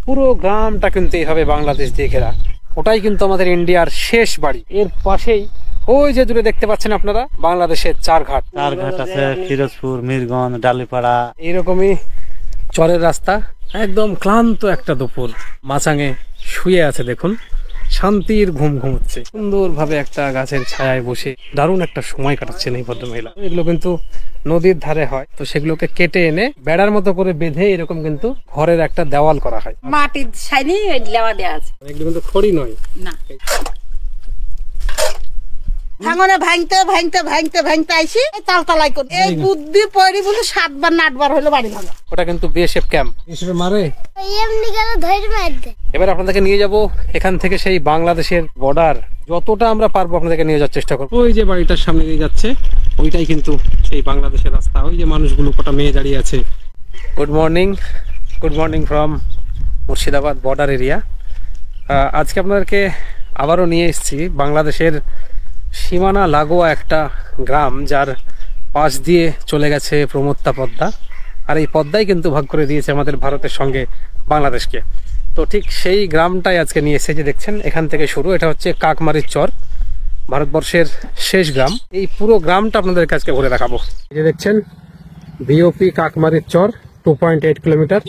পুরো গ্রামটা কিন্তু এইভাবে বাংলাদেশ দিয়ে ঘেরা। ওটাই কিন্তু আমাদের ইন্ডিয়ার শেষ বাড়ি। এর পাশেই ওই যে দূরে দেখতে পাচ্ছেন আপনারা বাংলাদেশের চারঘাট আছে, ফিরোজপুর, মিরগঞ্জ, ডালিপাড়া। এইরকমই চরের রাস্তা। একদম ক্লান্ত একটা দুপুর, মাচাঙে শুয়ে আছে, দেখুন শান্তির ঘুম ঘুমোচ্ছে সুন্দরভাবে একটা গাছের ছায়ায় বসে। দারুণ একটা সময় কাটাচ্ছেন এই ভদ্রমহিলা। এগুলো কিন্তু নদীর ধারে হয়, তো সেগুলোকে কেটে এনে বেড়ার মতো করে বেঁধে এরকম কিন্তু ঘরের একটা দেওয়াল করা হয়। মাটির ছাইনি লেওয়া দেওয়া আছে, এগুলো কিন্তু খড়ি নয় না। ভাঙনে ভাঙতে ভাঙতে ভাঙতে ভাঙতে আইসি তালতালাই করে এই বুদ্ধি পড়ি বলে 7 বার না 8 বার হলো বাড়ি ভাঙা। ওটা কিন্তু বিএসএফ ক্যাম্প হিসেবে মারে। এবার আপনাদেরকে নিয়ে যাব এখান থেকে সেই বাংলাদেশের বর্ডার, যতটা আমরা পারবো আপনাদেরকে নিয়ে যাওয়ার চেষ্টা করবো। ওই যে বাড়িটার সামনে দিয়ে যাচ্ছে ওইটাই কিন্তু সেই বাংলাদেশের রাস্তা। ওই যে মানুষগুলো, কটা মেয়ে দাঁড়িয়ে আছে। Good morning from Murshidabad border area. আজকে আপনাদেরকে আবারও নিয়ে এসেছি বাংলাদেশের সীমানা লাগোয়া একটা গ্রাম, যার পাশ দিয়ে চলে গেছে প্রমত্তা পদ্মা। আর এই পদ্মাই কিন্তু ভাগ করে দিয়েছে আমাদের ভারতের সঙ্গে বাংলাদেশকে। তো ঠিক সেই গ্রামটাই আজকে নিয়ে এসে, যে দেখছেন এখান থেকে শুরু। এটা হচ্ছে কাকমারির চর, ভারতবর্ষের শেষ গ্রাম। এই পুরো গ্রামটা আপনাদেরকে আজকে ঘুরে দেখাবো। এই যে দেখছেন বিওপি কাকমারির চর, 2.8 কিলোমিটার।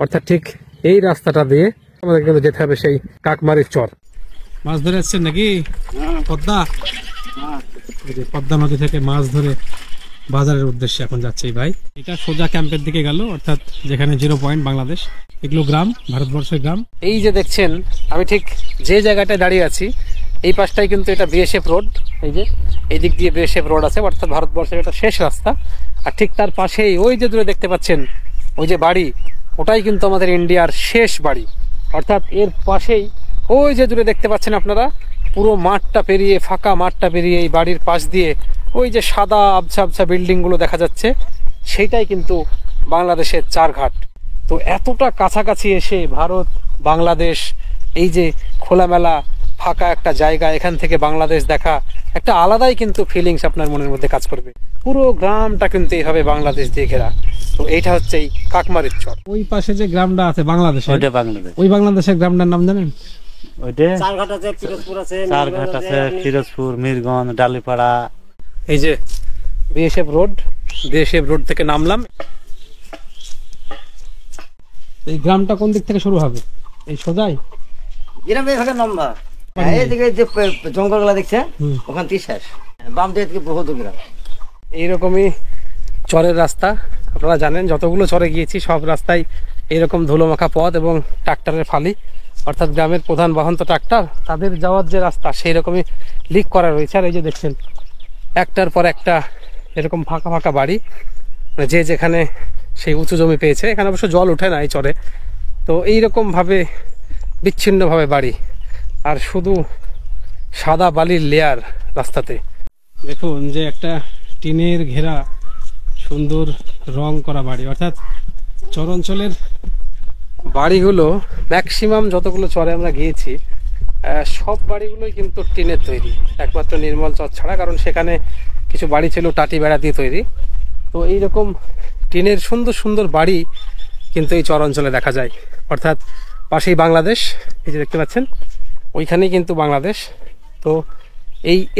অর্থাৎ ঠিক এই রাস্তাটা দিয়ে আমাদের কিন্তু যেতে হবে সেই কাকমারির চর। মাছ ধরে আসছেন নাকি? পদ্মা, পদ্মা নদী থেকে মাছ ধরে বাজারের উদ্দেশ্যে এখন যাচ্ছে এই ভাই। এটা সোজা ক্যাম্পের দিকে গেল, অর্থাৎ যেখানে 0 পয়েন্ট বাংলাদেশ। এগুলো গ্রাম, ভারতবর্ষের গ্রাম। এই যে দেখছেন আমি ঠিক যে জায়গাটায় দাঁড়িয়ে আছি, এই পাশটাই কিন্তু এটা বিএসএফ রোড। এই যে এই দিক দিয়ে বিএসএফ রোড আছে, অর্থাৎ ভারতবর্ষের এটা শেষ রাস্তা। আর ঠিক তার পাশেই ওই যে দূরে দেখতে পাচ্ছেন ওই যে বাড়ি, ওটাই কিন্তু আমাদের ইন্ডিয়ার শেষ বাড়ি। অর্থাৎ এর পাশেই ওই যে দূরে দেখতে পাচ্ছেন আপনারা, পুরো মাঠটা পেরিয়ে, ফাঁকা মাঠটা পেরিয়ে এই বাড়ির পাশ দিয়ে ওই যে সাদা আবছা আবছা বিল্ডিং গুলো দেখা যাচ্ছে, সেইটাই কিন্তু বাংলাদেশের চারঘাট। তো এতটা কাছাকাছি এসে ভারত বাংলাদেশ, এই যে খোলামেলা ফাঁকা একটা জায়গা, এখান থেকে বাংলাদেশ দেখা একটা আলাদাই কিন্তু ফিলিংস আপনার মনের মধ্যে কাজ করবে। পুরো গ্রামটা কিন্তু এইভাবে বাংলাদেশ দিয়ে ঘেরা। তো এইটা হচ্ছে এই কাকমারির চর। ওই পাশে যে গ্রামটা আছে বাংলাদেশ, ওই বাংলাদেশের গ্রামটার নাম জানেন? চারঘাট আছে, ফিরোজপুর, মিরগঞ্জ, ডালিপাড়া। এই যে বিএসএফ রোড থেকে নামলাম। এই গ্রামটা কোন দিক থেকে শুরু হবে? এই সোজাই গ্রাম এইভাবে লম্বা, এইদিকে যে জঙ্গলগুলা দেখছে ওখান থেকে শেষ, বাম দিকে থেকে বহুত গ্রাম। এইরকমই চরের রাস্তা। আপনারা জানেন যতগুলো চরে গিয়েছি সব রাস্তায় এইরকম ধুলোমাখা পথ এবং ট্রাক্টরের ফালি। অর্থাৎ গ্রামের প্রধান বাহন তো ট্রাক্টর, তাদের যাওয়ার যে রাস্তা সেই রকমই লিক করা রয়েছে। আর এই যে দেখছেন একটার পর একটা এরকম ফাঁকা ফাঁকা বাড়ি, যে যেখানে সেই উঁচু জমি পেয়েছে। এখানে অবশ্য জল ওঠে না এই চরে। তো এইরকম ভাবে বিচ্ছিন্নভাবে বাড়ি, আর শুধু সাদা বালির লেয়ার রাস্তাতে। দেখুন যে একটা টিনের ঘেরা সুন্দর রং করা বাড়ি। অর্থাৎ চর অঞ্চলের বাড়িগুলো ম্যাক্সিমাম যতগুলো চরে আমরা গিয়েছি সব বাড়িগুলোই কিন্তু টিনের তৈরি, একমাত্র নির্মল চর ছাড়া। কারণ সেখানে কিছু বাড়ি ছিল টাটি বেড়া দিয়ে তৈরি। তো এইরকম টিনের সুন্দর সুন্দর বাড়ি কিন্তু এই চর অঞ্চলে দেখা যায়। অর্থাৎ পাশেই বাংলাদেশ, এই যে দেখতে পাচ্ছেন ওইখানেই কিন্তু বাংলাদেশ। তো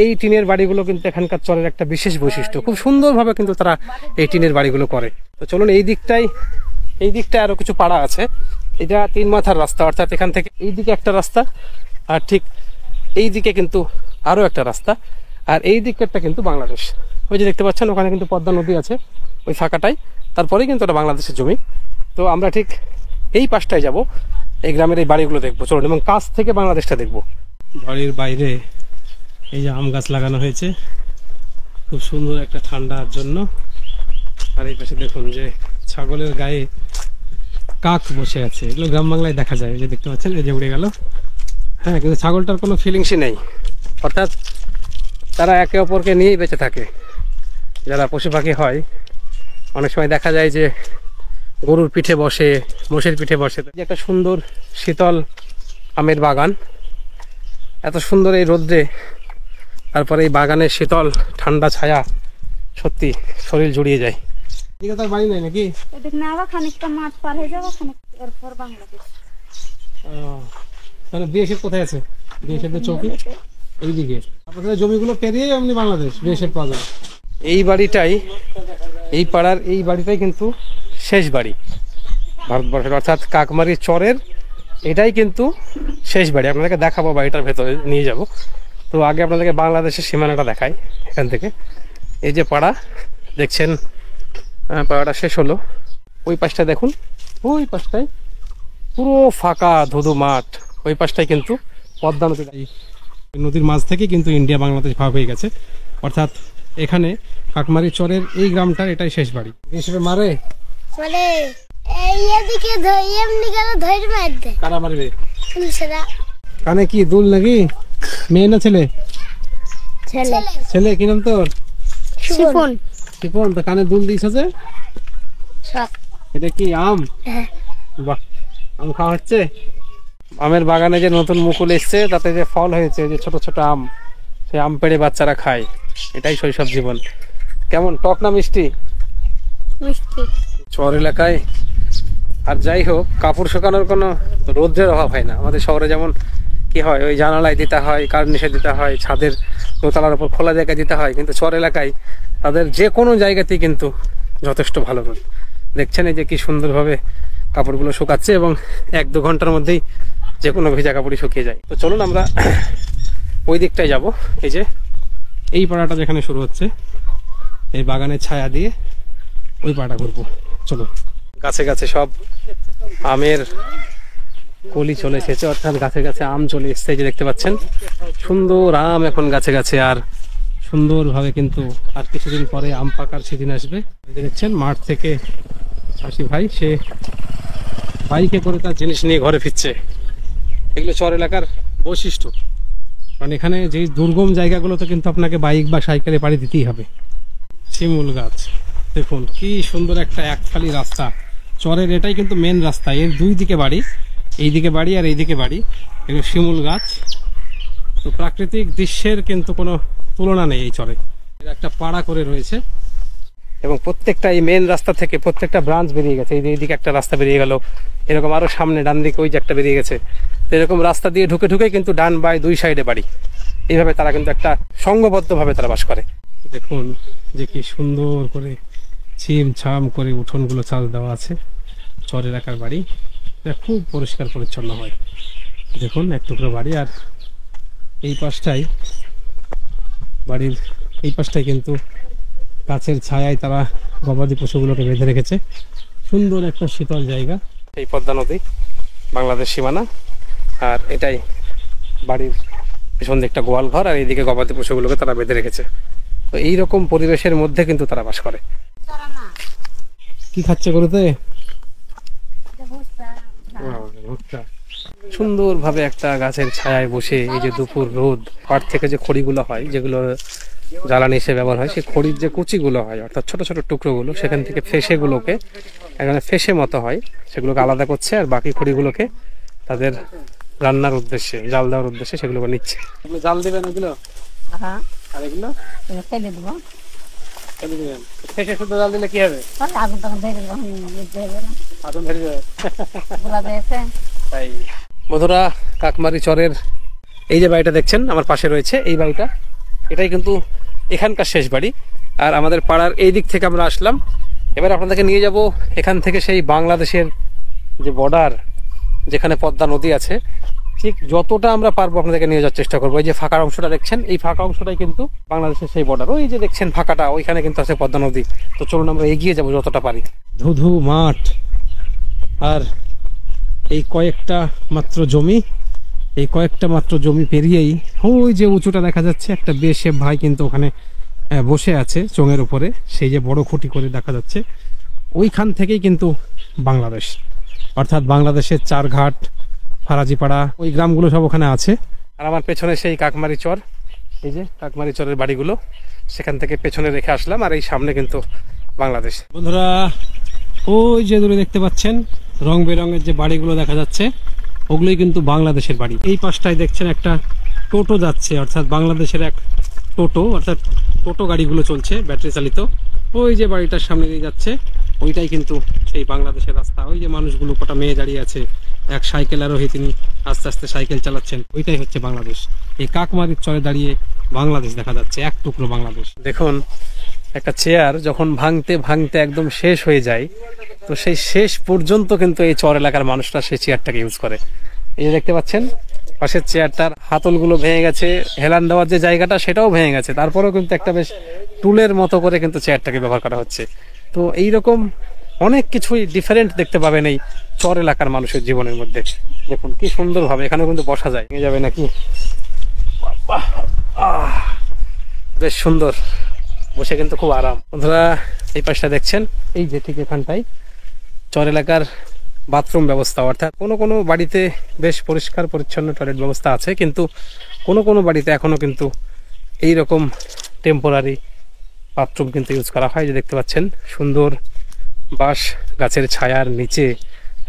এই টিনের বাড়িগুলো কিন্তু এখানকার চরের একটা বিশেষ বৈশিষ্ট্য। খুব সুন্দরভাবে কিন্তু তারা এই টিনের বাড়িগুলো করে। তো চলুন এই দিকটায় আরো কিছু পাড়া আছে। এটা 3 মাথার রাস্তা, অর্থাৎ এখান থেকে এই দিকে একটা রাস্তা, আর ঠিক এই দিকে কিন্তু আরো একটা রাস্তা, আর এই দিকটা কিন্তু বাংলাদেশ। ওই যে দেখতে পাচ্ছেন ওখানে কিন্তু পদ্মা নদী আছে ওই ফাঁকাটাই, তারপরেই কিন্তু ওটা বাংলাদেশের জমি। তো আমরা ঠিক এই পাশটায় যাব, এই গ্রামের এই বাড়িগুলো দেখবো চলুন, এবং কাছ থেকে বাংলাদেশটা দেখবো। বাড়ির বাইরে এই যে আম গাছ লাগানো হয়েছে খুব সুন্দর একটা ঠান্ডার জন্য। আর এই পাশে দেখুন যে ছাগলের গায়ে কাক বসে আছে, এগুলো গ্রাম বাংলায় দেখা যায়। যে দেখতে পাচ্ছেন এই যে উড়ে গেল। হ্যাঁ, কিন্তু ছাগলটার কোনো ফিলিংসই নেই। অর্থাৎ তারা একে অপরকে নিয়েই বেঁচে থাকে। যারা পশু পাখি হয় অনেক সময় দেখা যায় যে গরুর পিঠে বসে, মোষের পিঠে বসে। একটা সুন্দর শীতল আমের বাগান, এত সুন্দর এই রোদ্রে, তারপরে এই বাগানের শীতল ঠান্ডা ছায়া, সত্যি শরীর জুড়িয়ে যায়। এদিকে তার বাড়ি নাই নাকি? এদিক না, আবার খানিকটা মাঠ পার হয়ে যাবো, খানিক এরপর বাংলাদেশ। তাহলে বিএসএফ কোথায় আছে? বিএসএফ এর চৌকি এইদিকে। আপনাদের জমিগুলো পেরিয়ে এমনি বাংলাদেশ বিএসএফ পাওয়া যাবে। এই বাড়িটাই, এই পাড়ার এই বাড়িটাই কিন্তু শেষ বাড়ি ভারতবর্ষের, অর্থাৎ কাকমারি চরের এটাই কিন্তু শেষ বাড়ি। আপনাদেরকে দেখাবো, বাড়িটার ভেতরে নিয়ে যাব। তো আগে আপনাদেরকে বাংলাদেশের সীমানাটা দেখাই। এখান থেকে এই যে পাড়া দেখছেন, পাড়াটা শেষ হলো। ওই পাশটা দেখুন, ওই পাশটায় পুরো ফাঁকা ধুধু মাঠ। ওই পাশটায় কিন্তু পদ্মা নদী, নদীর মাঝ থেকে কিন্তু ইন্ডিয়া বাংলাদেশ ভাগ হয়ে গেছে। অর্থাৎ এখানে কাকমারি চরের এই গ্রামটার এটাই শেষ বাড়ি। হিসেবে মারে মানে এই এদিকে এমনি গেল ধরে মারতে। কারা মারবে? পুলিশরা। কানে কি দুল নাকি? মেয়ে না ছেলে? ছেলে। ছেলে, কি নাম তোর? শিফন। শিপন। তো কানে দুল দিয়েছে যে? সব। এটা কি আম? হ্যাঁ। বাহ, আম খাওয়া হচ্ছে। আমের বাগানে যে নতুন মুকুল এসছে, তাতে যে ফল হয়েছে, যে ছোট ছোট আম, সেই আম পেড়ে বাচ্চারা খায়। এটাই শৈশব জীবন। কেমন, টক না মিষ্টি? মিষ্টি। শহর এলাকায় আর যাই হোক, কাপড় শুকানোর কোনো রোদ্রের অভাব হয় না। আমাদের শহরে যেমন কি হয়, ওই জানালায় দিতে হয়, কার্নিশে দিতে হয়, ছাদের দোতলার উপর খোলা জায়গায় দিতে হয়, কিন্তু শহর এলাকায় তাদের যে কোনো জায়গাতেই কিন্তু যথেষ্ট ভালো রোদ। দেখছেন এই যে কি সুন্দরভাবে কাপড়গুলো শুকাচ্ছে, এবং 1-2 ঘন্টার মধ্যেই যে কোনো ভেজা কাপড়ই শুকিয়ে যায়। তো চলুন আমরা ওই দিকটায় যাব। এই যে এই পাড়াটা যেখানে শুরু হচ্ছে, এই বাগানের ছায়া দিয়ে ওই পাড়াটা ঘুরবো। চলুন। গাছে গাছে সব আমের কলি চলে এসেছে, অর্থাৎ গাছে গাছে আম চলে এসেছে। এই যে দেখতে পাচ্ছেন সুন্দর আম এখন গাছে গাছে, আর সুন্দরভাবে কিন্তু আর কিছুদিন পরে আম পাকার সেদিন আসবে। দেখছেন মাঠ থেকে আসি ভাই, সে বাইকে করে তার জিনিস নিয়ে ঘরে ফিরছে। এগুলো চর এলাকার বৈশিষ্ট্য, কারণ এখানে যে দুর্গম জায়গাগুলোতে কিন্তু আপনাকে বাইক বা সাইকেলে পাড়ি দিতেই হবে। শিমুল গাছ দেখুন, কি সুন্দর একটা একফালি রাস্তা। চরের এটাই কিন্তু মেন রাস্তা, এর দুই দিকে বাড়ি, এইদিকে বাড়ি আর এইদিকে বাড়ি। এগুলো শিমুল গাছ। তো প্রাকৃতিক দৃশ্যের কিন্তু কোনো তুলনা নেই এই চরে। এর একটা পাড়া করে রয়েছে, এবং প্রত্যেকটা এই মেন রাস্তা থেকে প্রত্যেকটা ব্রাঞ্চ বেরিয়ে গেছে। এইদিকে একটা রাস্তা বেরিয়ে গেল, এরকম আরো সামনে ডান দিকে ওই যে একটা বেরিয়ে গেছে। তো এরকম রাস্তা দিয়ে ঢুকে ঢুকে কিন্তু ডান বাই দুই সাইডে বাড়ি। এইভাবে তারা কিন্তু একটা সংঘবদ্ধভাবে তারা বাস করে। দেখুন যে কি সুন্দর করে ছিম ছাম করে উঠোনগুলো চাল দেওয়া আছে। চর এলাকার বাড়ি, এটা খুব পরিষ্কার পরিচ্ছন্ন হয়। দেখুন এক টুকরো বাড়ি, আর এই পাশটাই বাড়ির এই পাশটাই কিন্তু গাছের ছায়ায় তারা গবাদি পশুগুলোকে বেঁধে রেখেছে। সুন্দর একটা শীতল জায়গা। এই পদ্মা নদী, বাংলাদেশ সীমানা, আর এটাই বাড়ির পিছন দিকটা গোয়াল ঘর, আর এইদিকে গবাদি পশুগুলোকে তারা বেঁধে রেখেছে। তো এইরকম পরিবেশের মধ্যে কিন্তু তারা বাস করে। কি খাচ্ছে গরুতে? সুন্দরভাবে একটা গাছের ছায়ায় বসে, এই যে দুপুর রোদ, পাট থেকে যে খড়িগুলো হয়, যেগুলো জ্বালানি হিসেবে ব্যবহার হয়, সেই খড়ির যে কুচিগুলো হয়, অর্থাৎ ছোট ছোট টুকরোগুলো, সেখান থেকে ফেসেগুলোকে এখানে ফেসে মতো হয়, সেগুলোকে আলাদা করছে, আর বাকি খড়িগুলোকে তাদের রান্নার উদ্দেশ্যে, জাল দেওয়ার উদ্দেশ্যে সেগুলোকে নিচ্ছে। জাল দেবেন ওগুলো? হ্যাঁ, আর এগুলো ফেলে দেবো। ফেলে দেবেন। ফেসে শুধু জাল দিলে কি হবে? আগুন তখন ধরে দেবো, আগুন ধরে যাবে। গোলা দিয়েছে। তাই বন্ধুরা, কাকমারি চরের এই যে বাড়িটা দেখছেন আমার পাশে রয়েছে, এই বাড়িটা এটাই কিন্তু এখানকার শেষ বাড়ি। আর আমাদের পাড়ার এই দিক থেকে আমরা আসলাম। এবার আপনাদেরকে নিয়ে যাব এখান থেকে সেই বাংলাদেশের যে বর্ডার, যেখানে পদ্মা নদী আছে, ঠিক যতটা আমরা পারবো আপনাদেরকে নিয়ে যাওয়ার চেষ্টা করবো। এই যে ফাঁকা অংশটা দেখছেন, এই ফাঁকা অংশটাই কিন্তু বাংলাদেশের সেই বর্ডার। ওই যে দেখছেন ফাঁকাটা, ওইখানে কিন্তু আছে পদ্মা নদী। তো চলুন আমরা এগিয়ে যাবো যতটা পারি। ধুধু মাঠ, আর এই কয়েকটা মাত্র জমি, এই কয়েকটা মাত্র জমি পেরিয়েই ওই যে উঁচুটা দেখা যাচ্ছে, একটা বিএসএফ ভাই কিন্তু ওখানে বসে আছে চোঙের উপরে, সেই যে বড় খুঁটি করে দেখা যাচ্ছে, ওইখান থেকেই কিন্তু বাংলাদেশ। অর্থাৎ বাংলাদেশের চারঘাট, ফারাজিপাড়া, ওই গ্রামগুলো সব ওখানে আছে। আর আমার পেছনে সেই কাকমারি চর, এই যে কাকমারি চরের বাড়িগুলো, সেখান থেকে পেছনে রেখে আসলাম, আর এই সামনে কিন্তু বাংলাদেশ। বন্ধুরা, ওই যে দূরে দেখতে পাচ্ছেন রং বেরঙের যে বাড়িগুলো দেখা যাচ্ছে, ওগুলোই কিন্তু বাংলাদেশের বাড়ি। এই পাশটায় দেখছেন একটা টোটো যাচ্ছে, অর্থাৎ বাংলাদেশের এক টোটো, অর্থাৎ টোটো গাড়িগুলো চলছে ব্যাটারি চালিত। ওই যে বাড়িটার সামনে দিয়ে যাচ্ছে, ওইটাই কিন্তু সেই বাংলাদেশের রাস্তা। ওই যে মানুষগুলো, কটা মেয়ে দাঁড়িয়ে আছে, এক সাইকেল আরোহী, তিনি আস্তে আস্তে সাইকেল চালাচ্ছেন। ওইটাই হচ্ছে বাংলাদেশ। এই কাকমারির চরে দাঁড়িয়ে বাংলাদেশ দেখা যাচ্ছে, এক টুকরো বাংলাদেশ। দেখুন, একটা চেয়ার যখন ভাঙতে ভাঙতে একদম শেষ হয়ে যায়, তো সেই শেষ পর্যন্ত কিন্তু এই চর এলাকার মানুষরা সেই চেয়ারটাকে ইউজ করে। এই যে দেখতে পাচ্ছেন পাশের চেয়ারটার হাতলগুলো ভেঙে গেছে, হেলান দেওয়ার যে জায়গাটা সেটাও ভেঙে গেছে, তারপরেও কিন্তু একটা বেশ টুলের মতো করে কিন্তু চেয়ারটাকে ব্যবহার করা হচ্ছে। তো এইরকম অনেক কিছুই ডিফারেন্ট দেখতে পাবেন এই চর এলাকার মানুষের জীবনের মধ্যে। দেখুন কি সুন্দরভাবে এখানেও কিন্তু বসা যায়। নিয়ে যাবে নাকি? বেশ সুন্দর, বসে কিন্তু খুব আরাম। বন্ধুরা, এই পাশটা দেখছেন, এই যে ঠিক এখানটাই চর এলাকার বাথরুম ব্যবস্থা, অর্থাৎ কোনো কোনো বাড়িতে বেশ পরিষ্কার পরিচ্ছন্ন টয়লেট ব্যবস্থা আছে, কিন্তু কোনো কোনো বাড়িতে এখনো কিন্তু এই রকম টেম্পোরারি বাথরুম কিন্তু ইউজ করা হয়। যে দেখতে পাচ্ছেন সুন্দর বাঁশ গাছের ছায়ার নিচে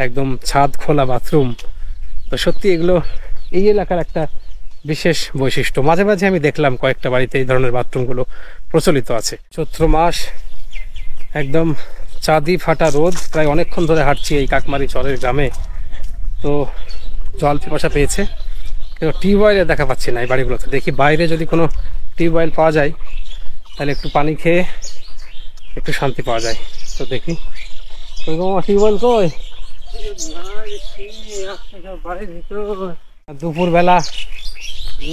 একদম ছাদ খোলা বাথরুম। তো সত্যি এগুলো এই এলাকার একটা বিশেষ বৈশিষ্ট্য। মাঝে মাঝে আমি দেখলাম কয়েকটা বাড়িতে এই ধরনের বাথরুমগুলো প্রচলিত আছে। চৈত্র মাস, একদম চাঁদি ফাটা রোদ, প্রায় অনেকক্ষণ ধরে হাঁটছি এই কাকমারি চরের গ্রামে। তো জল পিপাসা পেয়েছে, কিন্তু টিউবওয়েলের দেখা পাচ্ছি না এই বাড়িগুলোতে। দেখি বাইরে যদি কোনো টিউবওয়েল পাওয়া যায় তাহলে একটু পানি খেয়ে একটু শান্তি পাওয়া যায়। তো দেখি টিউবওয়েল কই। দুপুর বেলা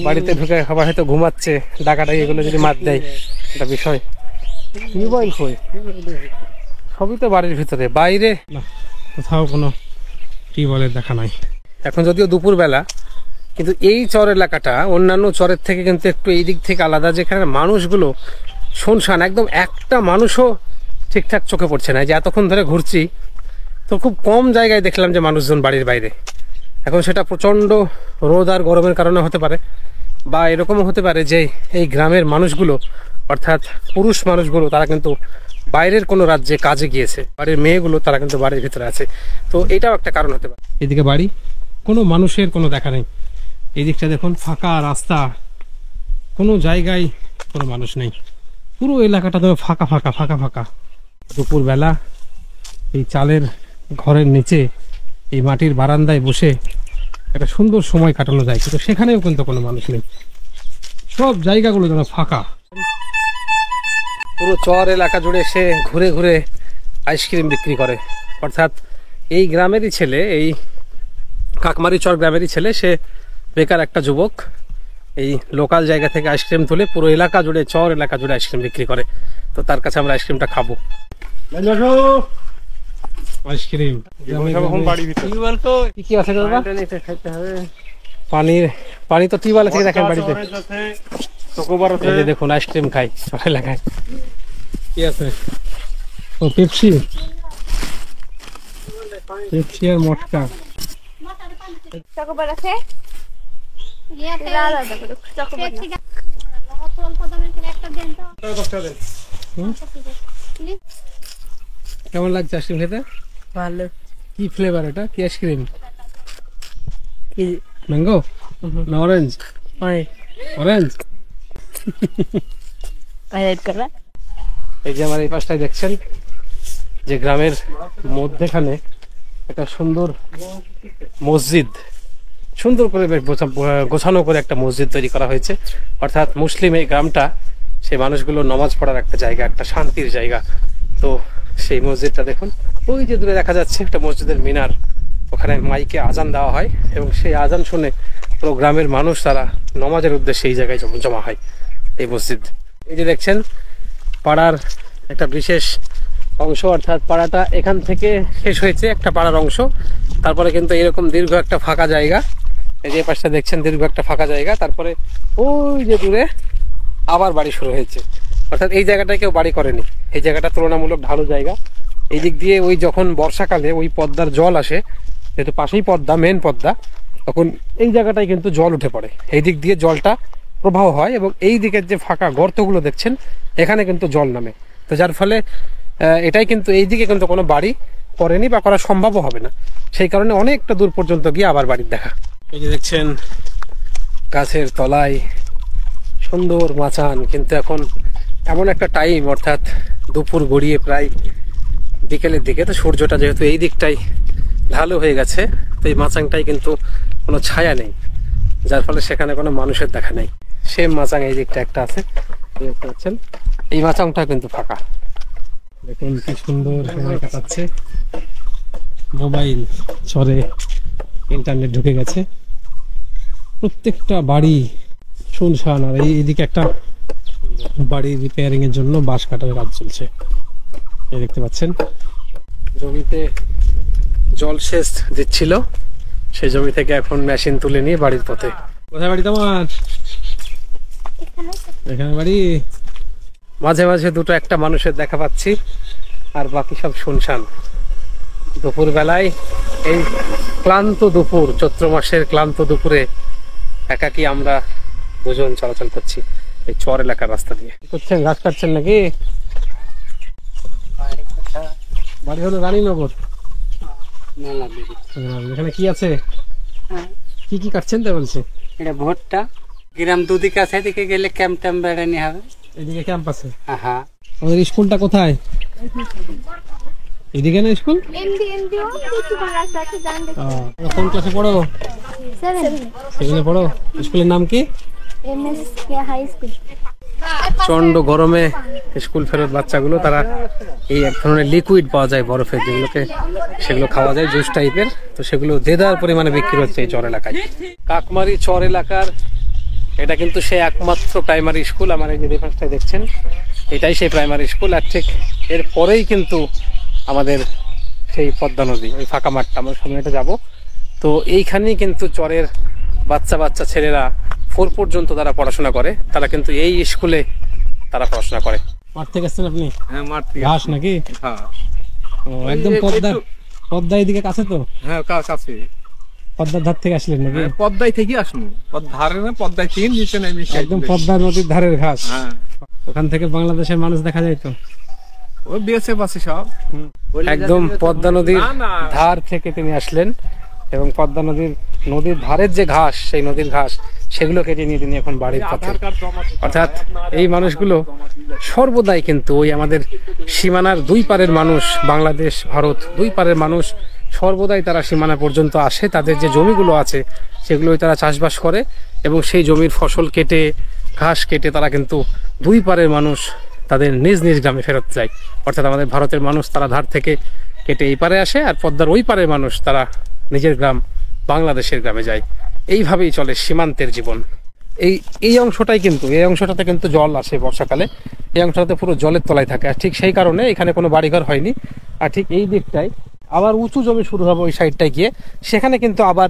বাড়িতে ঢুকে খাবার হয়তো ঘুমাচ্ছে, ডাকাডাকি এগুলো যদি মার দেয় একটা বিষয়। টিউবওয়েল কই? সবই তো বাড়ির ভিতরে, বাইরে না, কোথাও কোনো টিউবওয়েলের দেখা নাই। এখন যদিও দুপুর বেলা, কিন্তু এই চর এলাকাটা অন্যান্য চরের থেকে কিন্তু একটু এই দিক থেকে আলাদা, যেখানে মানুষগুলো শুনশান, একদম একটা মানুষও ঠিকঠাক চোখে পড়ছে না। যে এতক্ষণ ধরে ঘুরছি, তো খুব কম জায়গায় দেখলাম যে মানুষজন বাড়ির বাইরে। এখন সেটা প্রচণ্ড রোদ আর গরমের কারণে হতে পারে, বা এরকমও হতে পারে যে এই গ্রামের মানুষগুলো, অর্থাৎ পুরুষ মানুষগুলো, তারা কিন্তু বাইরের কোনো রাজ্যে কাজে গিয়েছে, বাড়ির মেয়েগুলো তারা কিন্তু বাড়ির ভিতরে আছে। তো এটাও একটা কারণ হতে পারে। এদিকে বাড়ি, কোনো মানুষের কোনো দেখা নেই। এই দিকটা দেখুন, ফাঁকা রাস্তা, কোনো জায়গায় কোনো মানুষ নেই, পুরো এলাকাটা তো ফাঁকা ফাঁকা ফাঁকা ফাঁকা। দুপুর বেলা এই চালের ঘরের নিচে এই মাটির বারান্দায় বসে একটা সুন্দর সময় কাটানো যায়, কিন্তু সেখানেও কিন্তু কোনো মানুষ নেই, সব জায়গাগুলো যেন ফাঁকা। পুরো চর এলাকা জুড়ে সে ঘুরে ঘুরে আইসক্রিম বিক্রি করে, অর্থাৎ এই গ্রামেরই ছেলে, এই কাকমারি চর গ্রামেরই ছেলে, সে বেকার একটা যুবক, এই লোকাল জায়গা থেকে আইসক্রিম তুলে পুরো এলাকা জুড়ে, চর এলাকা জুড়ে আইসক্রিম বিক্রি করে। তো তার কাছে আমরা আইসক্রিমটা খাবো। আইসক্রিম কি আছে দাদা? পানি তো টিউবওয়েল থেকে দেখেন বাড়িতে। এই যে দেখুন আইসক্রিম খাই চর এলাকায়। কি আছে? ও পেপসি, পেপসি আর মটকা। চকোবার আছে? কেমন লাগছে আইসক্রিম খেতে? ভালো। কি ফ্লেভার এটা? কি আইসক্রিম? কি ম্যাঙ্গো না অরেঞ্জ? অরেঞ্জ। এই যে আমার এই পাশটায় দেখছেন যে গ্রামের মধ্যেখানে একটা সুন্দর মসজিদ, সুন্দর করে বেশ গোছানো করে একটা মসজিদ তৈরি করা হয়েছে। অর্থাৎ মুসলিম এই গ্রামটা, সেই মানুষগুলো নামাজ পড়ার একটা জায়গা, একটা শান্তির জায়গা। তো সেই মসজিদটা দেখুন, ওই যে দূরে দেখা যাচ্ছে একটা মসজিদের মিনার, ওখানে মাইকে আজান দেওয়া হয় এবং সেই আজান শুনে পুরো গ্রামের মানুষ তারা নামাজের উদ্দেশ্যে এই জায়গায় জমা হয়, এই মসজিদ। এই যে দেখছেন পাড়ার একটা বিশেষ অংশ, অর্থাৎ পাড়াটা এখান থেকে শেষ হয়েছে একটা পাড়ার অংশ, তারপরে কিন্তু এরকম দীর্ঘ একটা ফাঁকা জায়গা, এই যে পাশটা দেখছেন দীর্ঘ একটা ফাঁকা জায়গা, তারপরে ওই যে দূরে আবার বাড়ি শুরু হয়েছে। অর্থাৎ এই জায়গাটায় কেউ বাড়ি করেনি, এই জায়গাটা তুলনামূলক ঢালু জায়গা। এই দিক দিয়ে ওই যখন বর্ষাকালে ওই পদ্মার জল আসে, যেহেতু পাশেই পদ্মা, মেন পদ্মা, তখন এই জায়গাটায় কিন্তু জল উঠে পড়ে, এই দিক দিয়ে জলটা প্রবাহ হয় এবং এই দিকের যে ফাঁকা গর্তগুলো দেখছেন এখানে কিন্তু জল নামে। তো যার ফলে এটাই কিন্তু এই দিকে কিন্তু কোনো বাড়ি করেনি বা করা সম্ভবও হবে না, সেই কারণে অনেকটা দূর পর্যন্ত গিয়ে আবার বাড়ির দেখা। এই যে দেখছেন গাছের তলায় সুন্দর মাচান, কিন্তু এখন এমন একটা টাইম, অর্থাৎ দুপুর গড়িয়ে প্রায় বিকেলের দিকে, তো সূর্যটা যেহেতু এই দিকটাই ঢালু হয়ে গেছে, তো এই মাচাংটাই কিন্তু কোনো ছায়া নেই, যার ফলে সেখানে কোনো মানুষের দেখা নেই। সেম মাচাং এই দিকটা একটা আছে, দেখতে পাচ্ছেন, এই মাচাংটা কিন্তু ফাঁকা। দেখুন কি সুন্দর সময় কাটাচ্ছে, মোবাইল চরে ইন্টারনেট ঢুকে গেছে, প্রত্যেকটা বাড়ি শুনশান। আর এইদিকে একটা বাড়ি রিপেয়ারিং এর জন্য বাঁশ কাটার কাজ চলছে, এই দেখতে পাচ্ছেন। জমিতে জলসেচ দিচ্ছিল, সেই জমি থেকে এখন মেশিন তুলে নিয়ে বাড়ির পথে। কোথায় বাড়ি তোমার? এখানে বাড়ি। মাঝে মাঝে দুটো একটা মানুষের দেখা পাচ্ছি, আর বাকি সব শুনশান। দুপুর বেলায় এই ক্লান্ত দুপুর, চৈত্র মাসের ক্লান্ত দুপুরে একাকি আমরা দুজন চলাচল করছি এই চর এলাকার রাস্তা দিয়ে। কি করছেন, ঘাস কাটছেন নাকি? বাড়ি হলো রানীনগর। এখানে কি আছে, কি কি কাটছেন তা বলছে? এটা ভোটটা গ্রাম দুদিকে আছে, এদিকে গেলে ক্যাম্প ট্যাম্প বেড়ানি হবে। এদিকে ক্যাম্প আছে। হ্যাঁ, আমাদের স্কুলটা কোথায়? এদিকে না স্কুল? কোন ক্লাসে পড়ো? 7 পড়ো। স্কুলের নাম কি? High school. প্রচন্ড গরমে স্কুল ফেরত বাচ্চাগুলো, তারা এই এক ধরনের লিকুইড পাওয়া যায় বরফের, যেগুলোকে সেগুলো খাওয়া যায় জুস টাইপের, তো সেগুলো দেদার পরিমাণে বিক্রি হচ্ছে এই চর এলাকায়। কাকমারি চর এলাকার এটা কিন্তু সেই একমাত্র প্রাইমারি স্কুল। আমার এই যে রেফারেন্সটা দেখছেন, এটাই সেই প্রাইমারি স্কুল। আর ঠিক এর পরেই কিন্তু আমাদের সেই পদ্মা নদী, ওই ফাঁকা মাঠটা, আমরা সামনেটা যাব। তো এইখানেই কিন্তু চরের বাচ্চা বাচ্চা ছেলেরা 4 পর্যন্ত তারা পড়াশোনা করে, তারা কিন্তু এই স্কুলে তারা পড়াশোনা করে। মাঠ থেকে আসছেন আপনি? হ্যাঁ, মাঠ থেকে। ঘাস নাকি? হ্যাঁ। ও, একদম পদ্মা এদিকে কাছে তো? হ্যাঁ, কাছে। পদ্মার ধার থেকে আসলেন নাকি? হ্যাঁ, পদ্মায় থেকে আসুন। ধারে না, পদ্মায় থেকে নিচে নেমে একদম পদ্মা নদীর ধারের ঘাস। হ্যাঁ, ওখান থেকে বাংলাদেশের মানুষ দেখা যায় তো? ওই বিএসএফ আছে সব। একদম পদ্মা নদীর না, না। ধার থেকে তিনি আসলেন, এবং পদ্মা নদীর ধারের যে ঘাস, সেই নদীর ঘাস সেগুলো কেটে নিয়ে তিনি এখন বাড়ির পথে। অর্থাৎ এই মানুষগুলো সর্বদাই কিন্তু ওই আমাদের সীমানার দুই পারের মানুষ, বাংলাদেশ ভারত দুই পারের মানুষ, সর্বদাই তারা সীমানা পর্যন্ত আসে। তাদের যে জমিগুলো আছে সেগুলোই তারা চাষবাস করে, এবং সেই জমির ফসল কেটে, ঘাস কেটে তারা কিন্তু দুই পারের মানুষ তাদের নিজ নিজ গ্রামে ফেরত যায়। অর্থাৎ আমাদের ভারতের মানুষ তারা ধার থেকে কেটে এই পারে আসে, আর পদ্মার ওই পারের মানুষ তারা নিজের গ্রাম বাংলাদেশের গ্রামে যায়। এইভাবেই চলে সীমান্তের জীবন। এই অংশটাতে কিন্তু জল আসে বর্ষাকালে, এই অংশটাতে পুরো জলের তলায় থাকে। আর ঠিক সেই কারণে এখানে কোনো বাড়িঘর হয়নি। আর ঠিক এই দিকটায় আবার উঁচু জমি শুরু হবে, ওই সাইডটায় গিয়ে সেখানে কিন্তু আবার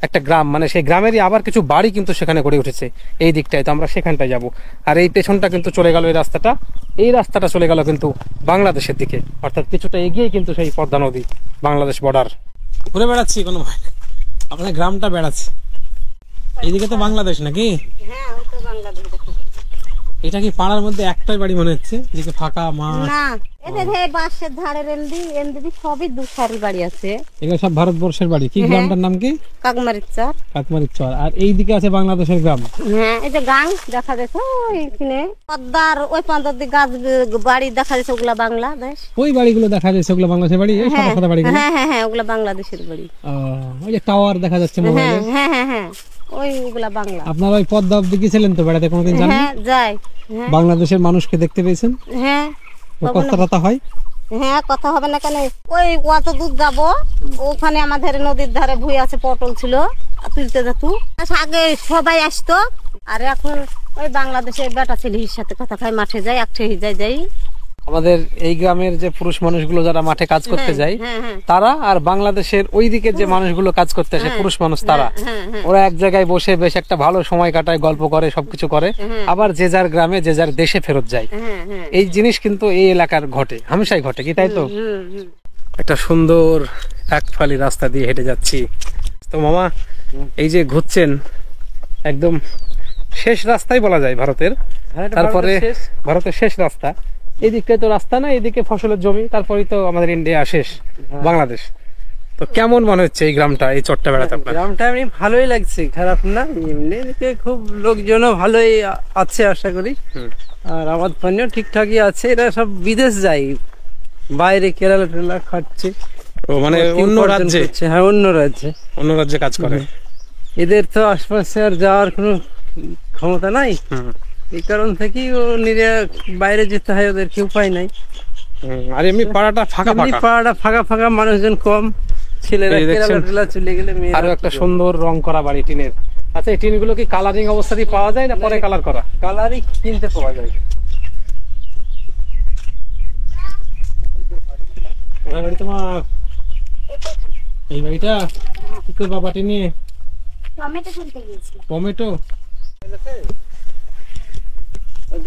একটা গ্রাম, মানে সেই গ্রামেরই আবার কিছু বাড়ি কিন্তু সেখানে গড়ে উঠেছে এই দিকটায়। তো আমরা সেখানটায় যাব। আর এই পেছনটা কিন্তু চলে গেল, এই রাস্তাটা চলে গেল কিন্তু বাংলাদেশের দিকে, অর্থাৎ কিছুটা এগিয়ে কিন্তু সেই পদ্মা নদী, বাংলাদেশ বর্ডার। ঘুরে বেড়াচ্ছি কোনো আপনার গ্রামটা বেড়াচ্ছি। এইদিকে তো বাংলাদেশ নাকি? হ্যাঁ, ওই তো বাংলাদেশ। দেখো, এটা কি পাড়ার মধ্যে একটাই বাড়ি মনে হচ্ছে, এদিকে ফাঁকা মাঠ? না, এদের বাঁশের ধারের এনদি সবই দুসারি বাড়ি আছে। এগুলো সব ভারতবর্ষের বাড়ি। কি গ্রামটার নাম কি? কাকমারির চর। কাকমারির চর। আর এইদিকে আছে বাংলাদেশের গ্রাম। হ্যাঁ, এই যে গাং দেখা যাচ্ছে ওইখানে, পদ্মার ওই পান্তার দিকে গাছ বাড়ি দেখা যাচ্ছে, ওগুলা বাংলাদেশ। ওই বাড়িগুলো দেখা যাচ্ছে, ওগুলো বাংলাদেশের বাড়ি। এই সাদা সাদা বাড়িগুলো? হ্যাঁ হ্যাঁ হ্যাঁ, ওগুলা বাংলাদেশের বাড়ি। ওই যে টাওয়ার দেখা যাচ্ছে হ্যাঁ মোবাইলে। হ্যাঁ হ্যাঁ হ্যাঁ, ওইগুলা বাংলা। আপনারা ওই পদ্মা অব্দি গেছিলেন তো বেড়াতে কোনোদিন? জানেন হ্যাঁ, যাই। হ্যাঁ বাংলাদেশের মানুষকে দেখতে পেয়েছেন? হ্যাঁ, কথা হয়? হ্যাঁ, কথা হবে না কেন? ওই অত দূর যাবো, ওখানে আমাদের নদীর ধারে ভুই আছে, পটল ছিল, তুলতে যেত। আগে সবাই আসতো, আর এখন ওই বাংলাদেশের বেটা ছেলের সাথে কথা খাই, মাঠে যায়, একঠেই যাই। আমাদের এই গ্রামের যে পুরুষ মানুষগুলো যারা মাঠে কাজ করতে যায় তারা, আর বাংলাদেশের ওই দিকের যে মানুষগুলো কাজ করতে আসে পুরুষ মানুষ তারা, ওরা এক জায়গায় বসে বেশ একটা ভালো সময় কাটায়, গল্প করে, সবকিছু করে, আবার যে যার গ্রামে যে যার দেশে ফেরত যায়। এই জিনিস কিন্তু এই এলাকার ঘটে, হামেশাই ঘটে কি, তাই তো? একটা সুন্দর একফালি রাস্তা দিয়ে হেঁটে যাচ্ছি। তো মামা, এই যে ঘুরছেন, একদম শেষ রাস্তাই বলা যায় ভারতের। তারপরে ভারতের শেষ রাস্তা, এই দিকটাই তো রাস্তা না, এদিকে ফসলের জমি, তারপরেই তো আমাদের ইন্ডিয়া শেষ, বাংলাদেশ। তো কেমন মনে হচ্ছে এই গ্রামটা, এই চরটা বেড়াতে আপনার? গ্রামটা এমনি ভালোই লাগছে, খারাপ না। এমনি খুব লোকজনও ভালোই আছে আশা করি, আর আমার পানিও ঠিকঠাকই আছে। এরা সব বিদেশ যায়, বাইরে কেরালা টেরালা খাচ্ছে, ও মানে অন্য উপার্জন রাজ্যে, করছে। হ্যাঁ, অন্য রাজ্যে কাজ করে। এদের তো আশপাশে আর যাওয়ার কোনো ক্ষমতা নাই, এই কারণ থেকেই ও নিজে বাইরে যেতে হয়, ওদেরকে উপায় নাই। আর এমনি পাড়াটা ফাঁকা এমনি ফাঁকা। পাড়াটা ফাঁকা ফাঁকা, মানুষজন কম, ছেলেরা এই দেখছেন? কেরালা টেরালা চলে গেলে মেয়েরা আরো একটা সুন্দর রং করা বাড়ি টিনের। আচ্ছা, এই টিনগুলো কি কালারিং অবস্থাতেই পাওয়া যায় না পরে কালার করা? কালারই কিনতে পাওয়া যায়। বাড়ি তোমার এই বাড়িটা কি করে বাবা টিনে? টমেটো তুলতে গিয়েছিলাম। টমেটো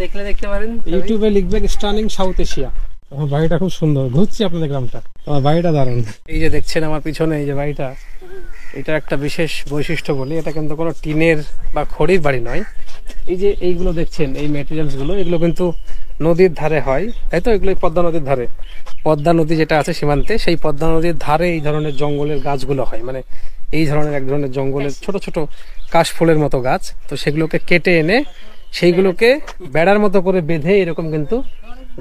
দেখলে দেখতে পারেন, ইউটিউবে লিখবেন স্টানিং সাউথ এশিয়া। আমার বাড়িটা খুব সুন্দর, ঘুরছি আপনাদের গ্রামটা, আমার বাড়িটা দারুণ। এই যে দেখছেন আমার পিছনে এই যে বাড়িটা, এটা একটা বিশেষ বৈশিষ্ট্য বলি, এটা কিন্তু কোনো টিনের বা খড়ির বাড়ি নয়। এই যে এইগুলো দেখছেন, এই ম্যাটেরিয়ালস গুলো, এগুলো কিন্তু নদীর ধারে হয়, তাই তো? এগুলো পদ্মা নদীর ধারে, পদ্মা নদী যেটা আছে সীমান্তে, সেই পদ্মা নদীর ধারে এই ধরনের জঙ্গলের গাছগুলো হয়, মানে এই ধরনের এক ধরনের জঙ্গলের ছোট ছোট কাশফুলের মতো গাছ। তো সেগুলোকে কেটে এনে সেইগুলোকে বেড়ার মতো করে বেঁধে এরকম কিন্তু